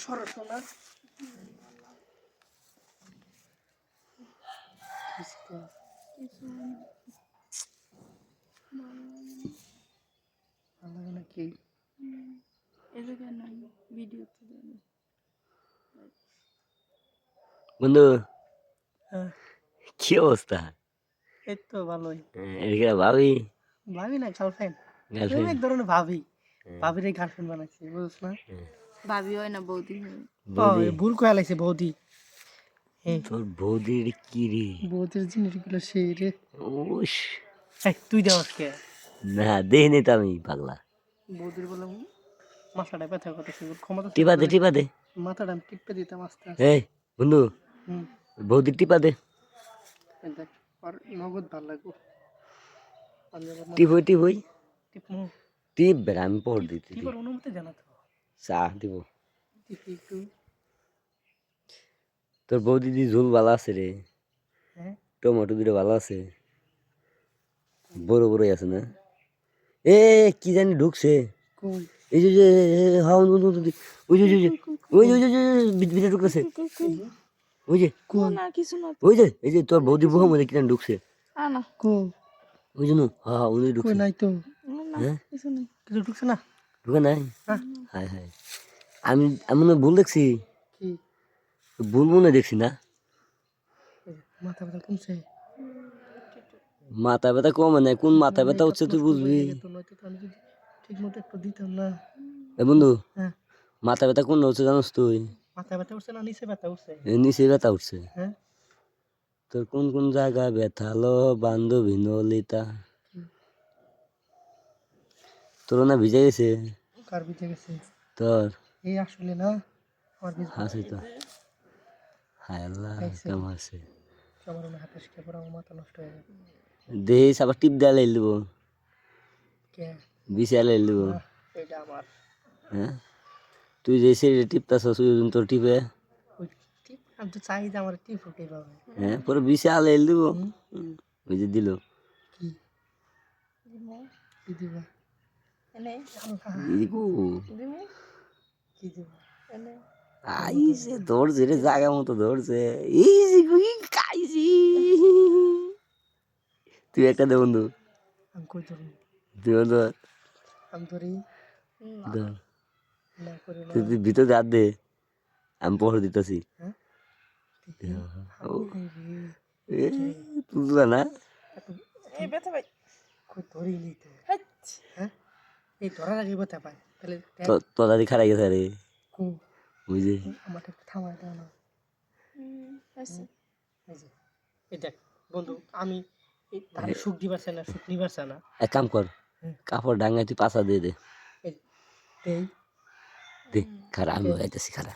সরো না কি বন্ধু হ্যাঁ কি অবস্থা? এই তো ভালোই এটা ভাবি ভাবি না গার্লফ্রেন্ড তুমি গার্লফ্রেন্ড? এক ধরনের ভাবি ভাবির এই গার্লফ্রেন্ড বানাইছি বুঝছ না ভাবি হয় না বৌদি হয়। বৌদি ভুল কয়ে লাইছে বৌদি তোর বৌদির কি রে? বৌদির জিনিসগুলো সেই রে ওস তুই দেওয়াস কে না দেখিনি তো আমি পাগলা। বৌদির বলে মাথাটা ব্যথা করতেছে ক্ষমতা টিপা দে টিপা দে। মাথাটা আমি টিপে দিতাম আস্তে এই বন্ধু হুম বৌদির টিপা দে। এই দেখ আর নগদ ভাল লাগবো টিপ হই টিপ হই টিপমু টিপ বেড়া আমি পড় দিতে টিপার অনুমতি জানাতো চা দিব। টিপি একটু তোর বৌদি দি ঝোল ভালো আছে রে, হ্যাঁ টমেটো দিলে ভালো আছে, বড় বড়ই আছে না? এ কি জানি ঢুকছে কই এই যে হাওয়া ওই যে ওই যে ভিতরে ঢুকতেছে ওই যে না কিছু না ওই যে এই যে তোর বৌদি বুহা মধ্যে কি জানি ঢুকছে না কো ওই জন্য হ্যাঁ ওই কই ঢুকছে। নাই তো হ্যাঁ কিছু নেই। কিছু ঢুকছে না ঢুকে নাই? হ্যাঁ হায় হায় আমি আমি মনে হয় ভুল দেখছি, কি ভুল মনে দেখছি না? মাথা ব্যথা কমছে মাথা ব্যথা কমে নাই, কোন মাথা ব্যথা হচ্ছে তুই বুঝবি। তো নয়তো তো আমি যদি ঠিক মতো একটু দিতাম না এ বন্ধু হ্যাঁ মাথা ব্যথা কোন হচ্ছে জানোস তুই? মাথা ব্যথা উঠছে না নিচে ব্যথা উঠছে এ নিচে ব্যথা উঠছে। হ্যাঁ তোর কোন কোন জায়গায় ব্যথালো বান্ধবী নলিতা? তোর না ভিজে গেছে? কার বিতে গেছে তোর এই আসলে না আমার বিষ হাসি তো হায় আল্লাহ কেমন আছে আমার মনে হাতে শিখে পড়া আমার মাথা নষ্ট হয়ে যাবে দেহিস আবার টিপ দেওয়া লাই দেবো, কে বিছিয়া লাই দেবো। না, এটা আমার হ্যাঁ তুই যে সে টিপতাছ তোর টিপে ওই টিপ আমি তো চাই যে আমার টিপ উঠে পাবে হ্যাঁ পরে বিছিয়া লাই দেবো। ওই যে দিল কি কি দিবা এনে ইগো দিমু কি দিবা এনে আইছে ধরছে রে জায়গা মতো ধরছে ইজি গুই খাইছি। তুই একটা দে বন্ধু, আমি কই ধরুন তুই ধর আমি ধরি ধর না করি না তুই ভিতরে হাত দে আমি পড়ে দিতেছি। হ্যাঁ তুই না এই ব্যথা ভাই কই ধরি নি তো হ্যাঁ এই ধরার আগে ব্যথা পাই তাহলে তোর দাদি খারাই গেছে রে কো বুঝলি। আমার একটু থামাই দাও না আছে এই যে এই দেখ বন্ধু আমি এই তারে সুখ দিবার চাই না সুখ নিবার চাই না এক কাম কর কাপড় ডাঙ্গায় তুই পাশা দিয়ে দে এই দেই দে খারা আমি গাইতেছি খারা।